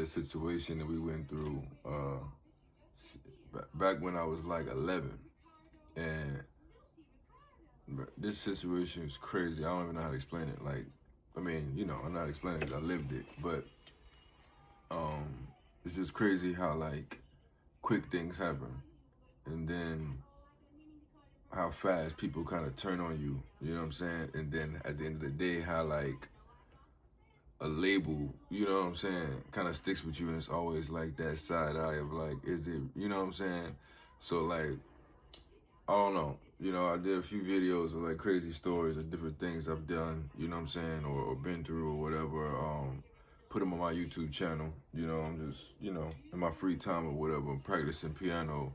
this situation that we went through back when I was like 11, and this situation is crazy. I don't even know how to explain it. Like, I mean, I'm not explaining it. I lived it, but it's just crazy how like quick things happen, and then how fast people kind of turn on you. You know what I'm saying? And then at the end of the day, how like a label, you know what I'm saying, kind of sticks with you, and it's always like that side eye of like, is it, you know what I'm saying? So like, I don't know. I did a few videos of like crazy stories of different things I've done, you know what I'm saying, or been through or whatever. Put them on my YouTube channel. I'm just, in my free time or whatever, practicing piano,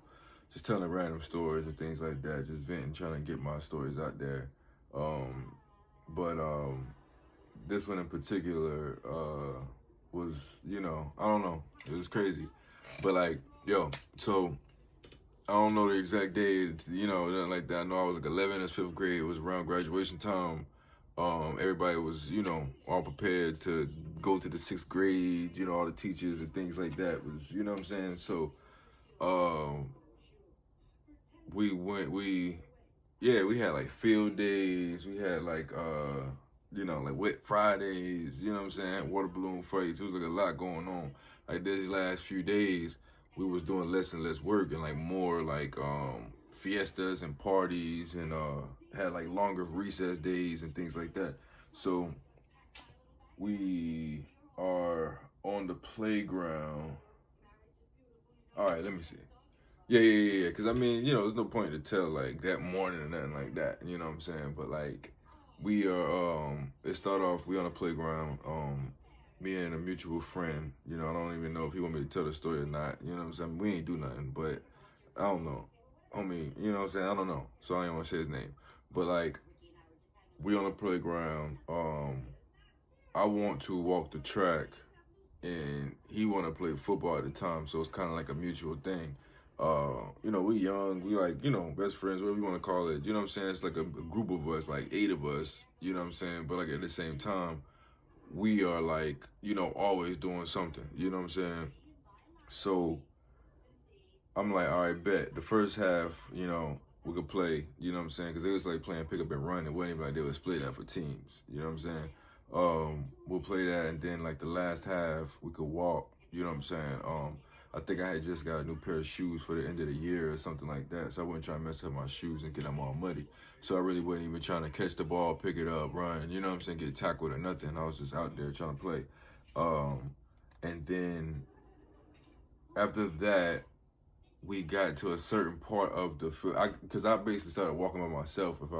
just telling random stories and things like that, just venting, trying to get my stories out there. But this one in particular was, I don't know, it was crazy. But like, yo, so I don't know the exact day, nothing like that. I know I was like 11, it's 5th grade. It was around graduation time. Everybody was, all prepared to go to the 6th grade, all the teachers and things like that was, you know what I'm saying? So, we had like field days. We had like, like wet Fridays, you know what I'm saying? Water balloon fights. It was like a lot going on. Like these last few days, we was doing less and less work and like more like fiestas and parties, and had like longer recess days and things like that. So we are on the playground. All right, let me see. Yeah. Because I mean, there's no point to tell like that morning or nothing like that. You know what I'm saying? But like, we are. It started off. We on the playground. Me and a mutual friend. I don't even know if he want me to tell the story or not. You know what I'm saying? We ain't do nothing, but I don't know, homie. You know what I'm saying? I don't know, so I ain't want to say his name. But like, we on the playground. I want to walk the track, and he want to play football at the time, so it's kind of like a mutual thing. We young, we like, best friends, whatever you want to call it. You know what I'm saying? It's like a group of us, like 8 of us, you know what I'm saying? But like at the same time, we are like, always doing something, you know what I'm saying? So I'm like, all right, bet. The first half, we could play, you know what I'm saying? Because they was like playing pick up and run. It wasn't even like they was splitting up for teams, you know what I'm saying? We'll play that, and then like the last half, we could walk, you know what I'm saying? I think I had just got a new pair of shoes for the end of the year or something like that. So I wasn't trying to mess up my shoes and get them all muddy. So I really wasn't even trying to catch the ball, pick it up, run, you know what I'm saying, get tackled or nothing. I was just out there trying to play. And then after that, we got to a certain part of the field, because I basically started walking by myself. If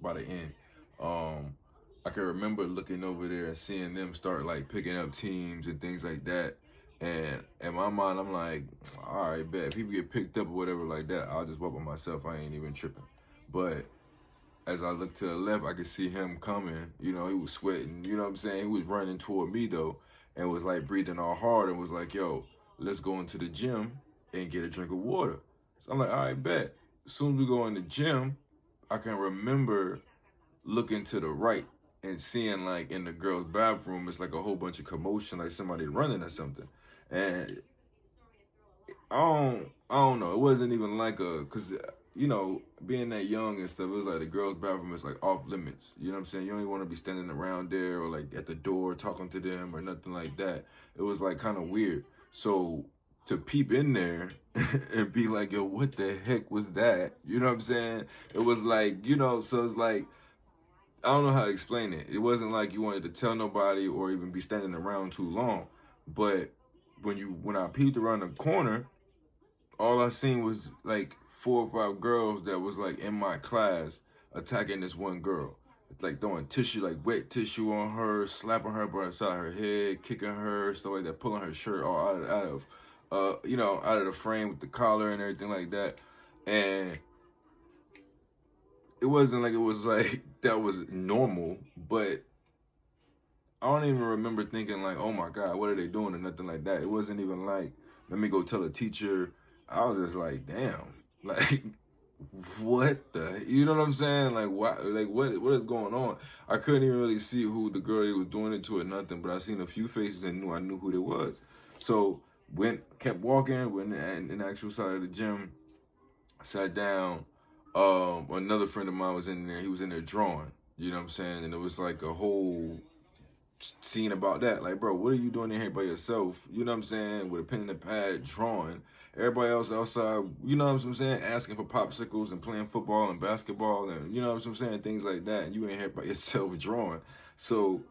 by the end, I can remember looking over there and seeing them start like picking up teams and things like that. And in my mind, I'm like, all right, bet if people get picked up or whatever like that, I'll just walk by myself. I ain't even tripping. But as I looked to the left, I could see him coming. He was sweating. You know what I'm saying? He was running toward me though, and was like breathing all hard, and was like, yo, let's go into the gym and get a drink of water. So I'm like, all right, bet. As soon as we go in the gym, I can remember looking to the right and seeing like in the girls' bathroom, it's like a whole bunch of commotion, like somebody running or something. And I don't know. It wasn't even like cause being that young and stuff, it was like the girls' bathroom is like off limits. You know what I'm saying? You don't even want to be standing around there or like at the door talking to them or nothing like that. It was like kind of weird. So to peep in there and be like, yo, what the heck was that? You know what I'm saying? It was like, so it's like, I don't know how to explain it. It wasn't like you wanted to tell nobody or even be standing around too long. But when I peeped around the corner, all I seen was like 4 or 5 girls that was like in my class attacking this one girl. Like throwing tissue, like wet tissue on her, slapping her beside her head, kicking her, stuff like that, pulling her shirt all out of the frame with the collar and everything like that. And it wasn't like it was like that was normal, but I don't even remember thinking like, oh my God, what are they doing or nothing like that. It wasn't even like, let me go tell a teacher. I was just like, damn, like what the, you know what I'm saying? Like, what is going on? I couldn't even really see who the girl they was doing it to or nothing, but I seen a few faces and I knew who they was. So kept walking, went in the actual side of the gym, sat down. Another friend of mine was in there. He was in there drawing. You know what I'm saying? And it was like a whole scene about that. Like, bro, what are you doing in here by yourself? You know what I'm saying? With a pen and a pad, drawing. Everybody else outside, you know what I'm saying? Asking for popsicles and playing football and basketball and, you know what I'm saying? Things like that. And you in here by yourself drawing. So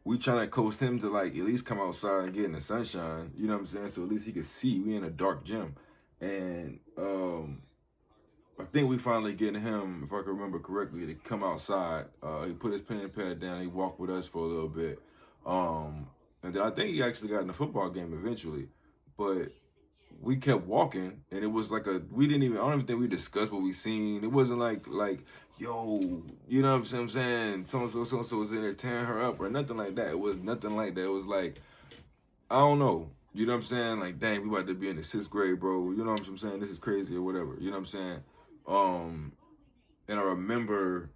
we trying to coax him to like at least come outside and get in the sunshine. You know what I'm saying? So at least he could see. We in a dark gym. And I think we finally get him, if I can remember correctly, to come outside. He put his pen and pad down. He walked with us for a little bit. And then I think he actually got in the football game eventually. But we kept walking, and it was like we didn't even, I don't even think we discussed what we seen. It wasn't like, yo, you know what I'm saying? So-and-so was in there tearing her up or nothing like that. It was nothing like that. It was like, I don't know. You know what I'm saying? Like, dang, we about to be in the 6th grade, bro. You know what I'm saying? This is crazy or whatever. You know what I'm saying? And I remember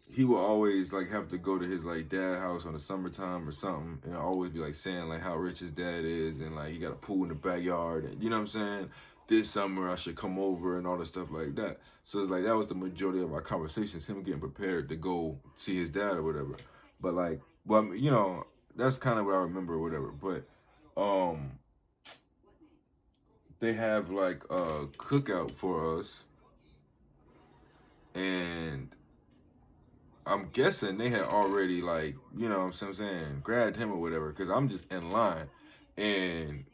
he would always like have to go to his like dad house on the summertime or something, and I always be like saying like how rich his dad is, and like he got a pool in the backyard, and you know what I'm saying? This summer I should come over and all the stuff like that. So it's like that was the majority of our conversations, him getting prepared to go see his dad or whatever. But like, well, you know, that's kind of what I remember or whatever. But they have like a cookout for us, and I'm guessing they had already like, you know what I'm saying, grabbed him or whatever, because I'm just in line. And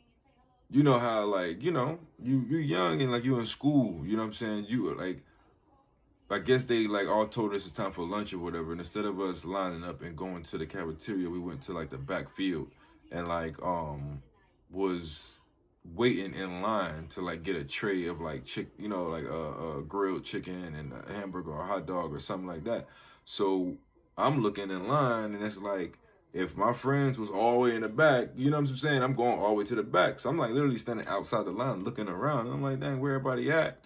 you know how like, you know, you young and like you in school, you know what I'm saying? You like, I guess they like all told us it's time for lunch or whatever. And instead of us lining up and going to the cafeteria, we went to like the back field and like was waiting in line to like get a tray of like you know, like a grilled chicken and a hamburger or a hot dog or something like that. So I'm looking in line, and it's like if my friends was all the way in the back, you know what I'm saying? I'm going all the way to the back. So I'm like literally standing outside the line looking around. And I'm like, dang, where everybody at?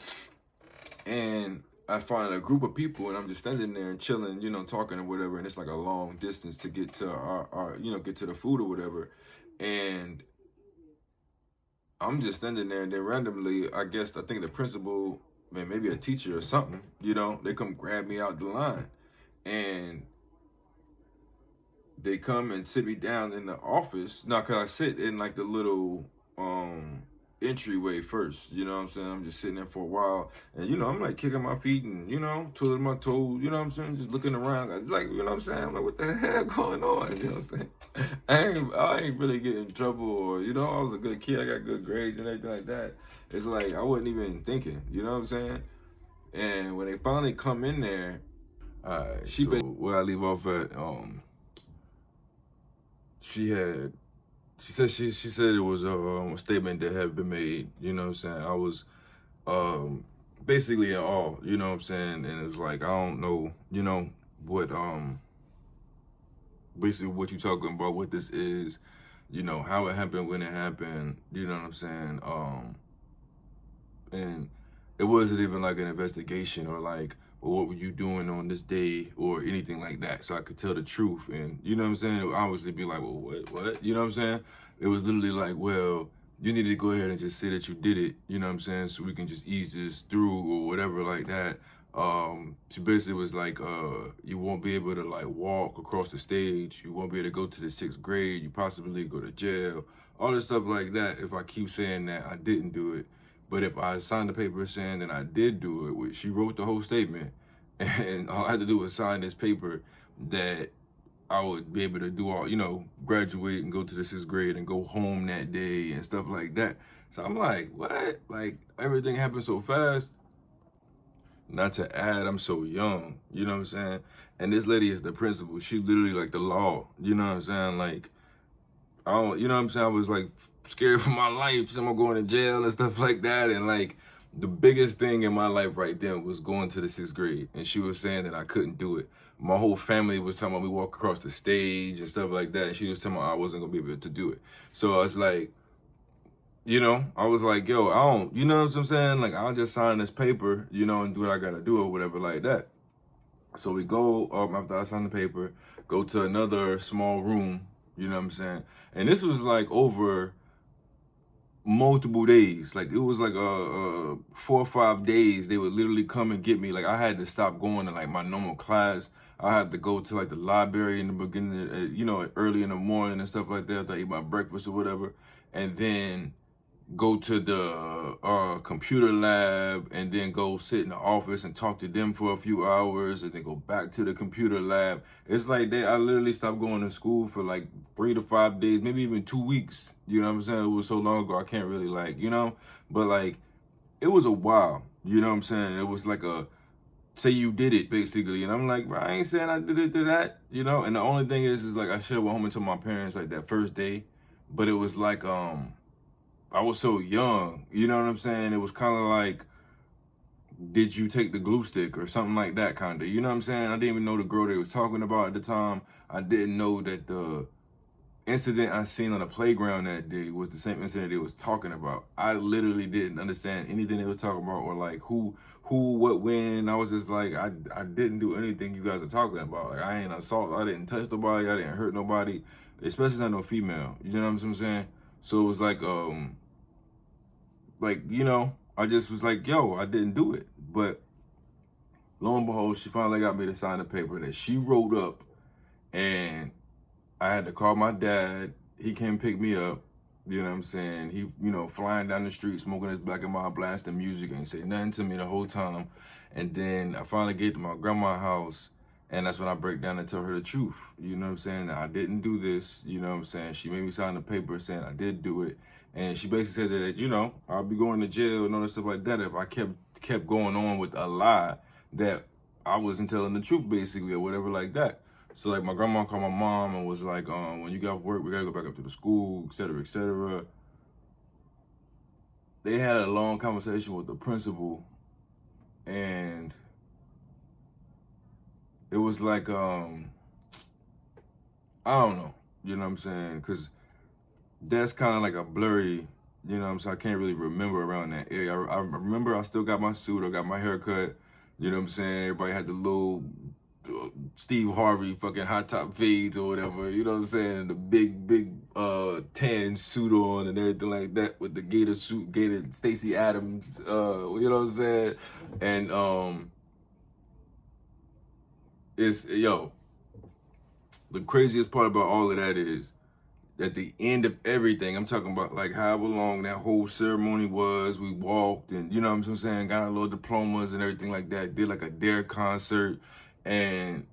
And I find a group of people, and I'm just standing there and chilling, you know, talking or whatever. And it's like a long distance to get to our you know, get to the food or whatever. And I'm just standing there, and then randomly, I think the principal, man, maybe a teacher or something, you know, they come grab me out the line, and they come and sit me down in the office. Now, cause I sit in like the little entryway first, you know what I'm saying? I'm just sitting there for a while, and you know, I'm like kicking my feet and, you know, twiddling my toes, you know what I'm saying? Just looking around, like, you know what I'm saying? I'm like, what the hell going on? You know what I'm saying? I ain't really getting in trouble, or, you know, I was a good kid, I got good grades and everything like that. It's like, I wasn't even thinking, you know what I'm saying? And when they finally come in there, where I leave off at, she said it was a statement that had been made, you know what I'm saying? I was basically in awe, you know what I'm saying? And it was like, I don't know, you know, what basically what you talking about, what this is, you know, how it happened, when it happened, you know what I'm saying? And it wasn't even like an investigation or like, well, what were you doing on this day or anything like that, so I could tell the truth. And you know what I'm saying? It would obviously be like, well, what? You know what I'm saying? It was literally like, well, you need to go ahead and just say that you did it, you know what I'm saying, so we can just ease this through or whatever like that. She basically was like, you won't be able to like walk across the stage, you won't be able to go to the 6th grade, you possibly go to jail, all this stuff like that if I keep saying that I didn't do it. But if I signed the paper saying that I did do it, which she wrote the whole statement, and all I had to do was sign this paper that I would be able to do all, you know, graduate and go to the 6th grade and go home that day and stuff like that. So I'm like, what? Like, everything happened so fast. Not to add, I'm so young, you know what I'm saying? And this lady is the principal. She literally like the law, you know what I'm saying? Like, I don't, you know what I'm saying? I was like scared for my life. I'm going to jail and stuff like that. And like the biggest thing in my life right then was going to the 6th grade. And she was saying that I couldn't do it. My whole family was talking about me walk across the stage and stuff like that. And she was telling me I wasn't gonna be able to do it. So I was like, you know, I was like, yo, I don't, you know what I'm saying? Like, I'll just sign this paper, you know, and do what I gotta do or whatever like that. So we go up after I sign the paper, go to another small room, you know what I'm saying? And this was like over multiple days. Like it was like 4 or 5 days. They would literally come and get me. Like I had to stop going to like my normal class. I had to go to like the library in the beginning, you know, early in the morning and stuff like that. After I eat my breakfast or whatever, and then go to the computer lab and then go sit in the office and talk to them for a few hours and then go back to the computer lab. It's like I literally stopped going to school for like 3 to 5 days, maybe even 2 weeks. You know what I'm saying? It was so long ago, I can't really like, you know, but like it was a while, you know what I'm saying? It was like a say you did it basically. And I'm like, bro, I ain't saying I did it to that, you know? And the only thing is like I should have went home and told my parents like that first day, but it was like, I was so young, you know what I'm saying? It was kind of like, did you take the glue stick or something like that, kind of, you know what I'm saying? I didn't even know the girl they was talking about at the time. I didn't know that the incident I seen on the playground that day was the same incident they was talking about. I literally didn't understand anything they was talking about or like who, what, when. I was just like, I didn't do anything you guys are talking about. Like I ain't assault, I didn't touch nobody, I didn't hurt nobody, especially not no female. You know what I'm saying? So it was like, you know, I just was like, yo, I didn't do it. But lo and behold, she finally got me to sign the paper that she wrote up, and I had to call my dad. He came pick me up. You know what I'm saying? He, you know, flying down the street, smoking his Black and Mild, blasting music, and say nothing to me the whole time. And then I finally get to my grandma's house, and that's when I break down and tell her the truth. You know what I'm saying? I didn't do this. You know what I'm saying? She made me sign the paper saying I did do it. And she basically said that, you know, I'll be going to jail and all that stuff like that if I kept going on with a lie that I wasn't telling the truth, basically, or whatever like that. So like my grandma called my mom and was like, when you got off work, we gotta go back up to the school, et cetera, et cetera. They had a long conversation with the principal, and it was like, I don't know, you know what I'm saying? Cause that's kind of like a blurry, you know what I'm saying? I can't really remember around that area. I remember I still got my suit, I got my haircut, you know what I'm saying? Everybody had the little Steve Harvey fucking hot top fades or whatever, you know what I'm saying? The big tan suit on and everything like that with the gator suit, gator Stacey Adams, you know what I'm saying? And it's yo, the craziest part about all of that is at the end of everything, I'm talking about like however long that whole ceremony was, we walked and you know what I'm saying, got our little diplomas and everything like that, did like a Dare concert, and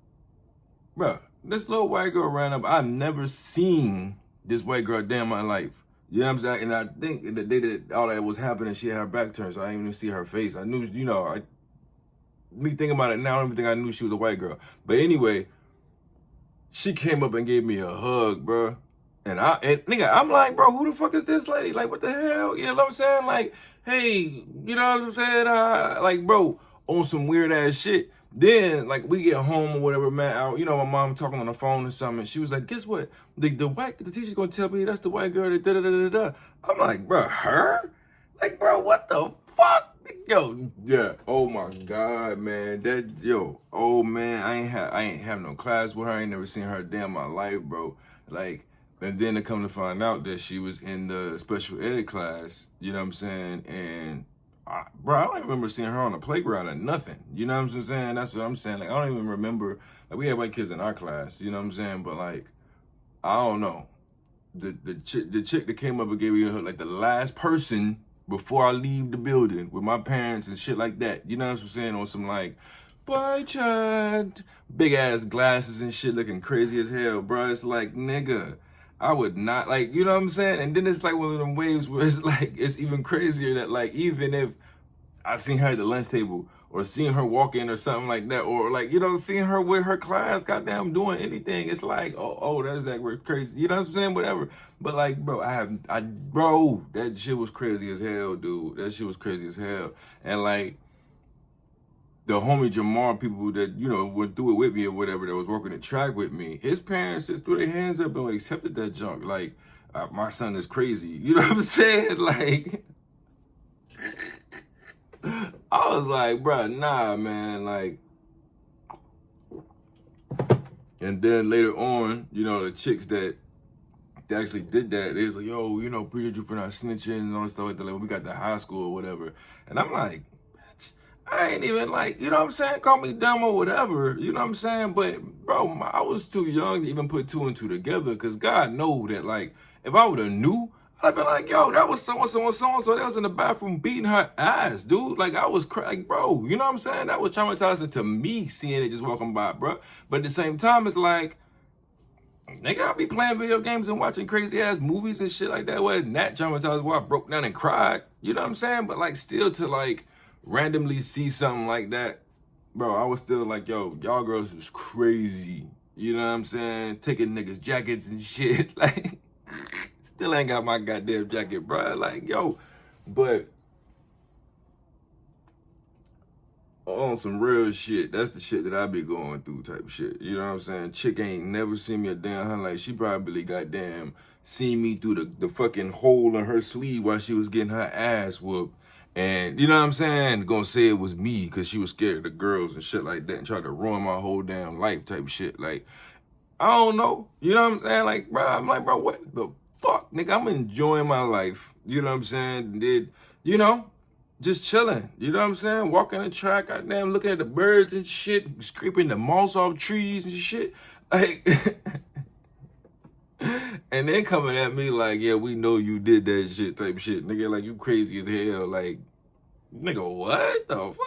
bro, this little white girl ran up. I've never seen this white girl a day in my life. You know what I'm saying? And I think the day that all that was happening, she had her back turned, so I didn't even see her face. I knew, you know, me thinking about it now, I don't even think I knew she was a white girl. But anyway, she came up and gave me a hug, bro. And nigga, I'm like, bro, who the fuck is this lady? Like, what the hell? You know what I'm saying? Like, hey, you know what I'm saying? Like, bro, on some weird ass shit. Then, like, we get home or whatever, man. You know, my mom talking on the phone or something. And she was like, guess what? The teacher's gonna tell me that's the white girl that da da da da da. I'm like, bro, her? Like, bro, what the fuck? Yo, yeah. Oh my God, man. Oh man, I ain't have no class with her. I ain't never seen her a day in my life, bro. Like, and then to come to find out that she was in the special ed class, you know what I'm saying? And bro, I don't even remember seeing her on the playground or nothing. You know what I'm saying? That's what I'm saying. Like, I don't even remember. Like, we had white kids in our class, you know what I'm saying? But like, I don't know. The chick that came up and gave me a hug, like the last person before I leave the building with my parents and shit like that. You know what I'm saying? On some like, boy child, big ass glasses and shit looking crazy as hell, bro. It's like, nigga, I would not, like, you know what I'm saying? And then it's like one of them waves where it's like, it's even crazier that like, even if I seen her at the lunch table or seen her walk in or something like that, or like, you know, seeing her with her class, goddamn, doing anything, it's like, oh, that's that we're crazy. You know what I'm saying? Whatever. But like, bro, bro, that shit was crazy as hell, dude. That shit was crazy as hell. And like, the homie Jamar, people that, you know, went through it with me or whatever, that was working the track with me, his parents just threw their hands up and accepted that junk. Like, my son is crazy. You know what I'm saying? Like, I was like, bro, nah, man. Like, and then later on, you know, the chicks that actually did that, they was like, yo, you know, appreciate you for not snitching and all that stuff like that. Like, when we got to high school or whatever. And I'm like, bitch, I ain't even like, you know what I'm saying? Call me dumb or whatever, you know what I'm saying? But, bro, I was too young to even put two and two together, because God know that, like, if I would have knew, I'd been like, yo, that was so-and-so that was in the bathroom beating her ass, dude. Like, I was like, bro, you know what I'm saying? That was traumatizing to me, seeing it just walking by, bro. But at the same time, it's like, nigga, I be playing video games and watching crazy ass movies and shit like that. Wasn't that traumatized where I broke down and cried? You know what I'm saying? But like, still to like randomly see something like that, bro, I was still like, yo, y'all girls is crazy. You know what I'm saying? Taking niggas' jackets and shit. Like, still ain't got my goddamn jacket, bro. Like, yo, but on some real shit, that's the shit that I be going through type shit. You know what I'm saying? Chick ain't never seen me a damn hun. Like, she probably goddamn seen me through the fucking hole in her sleeve while she was getting her ass whooped. And, you know what I'm saying? Gonna say it was me because she was scared of the girls and shit like that and tried to ruin my whole damn life type shit. Like, I don't know. You know what I'm saying? Like, bro, I'm like, bro, what the fuck? Nigga, I'm enjoying my life. You know what I'm saying? You know? Just chilling, you know what I'm saying? Walking the track, goddamn, looking at the birds and shit, scraping the moss off trees and shit. Like, and then coming at me like, yeah, we know you did that shit type shit. Nigga, like, you crazy as hell. Like, nigga, what the fuck?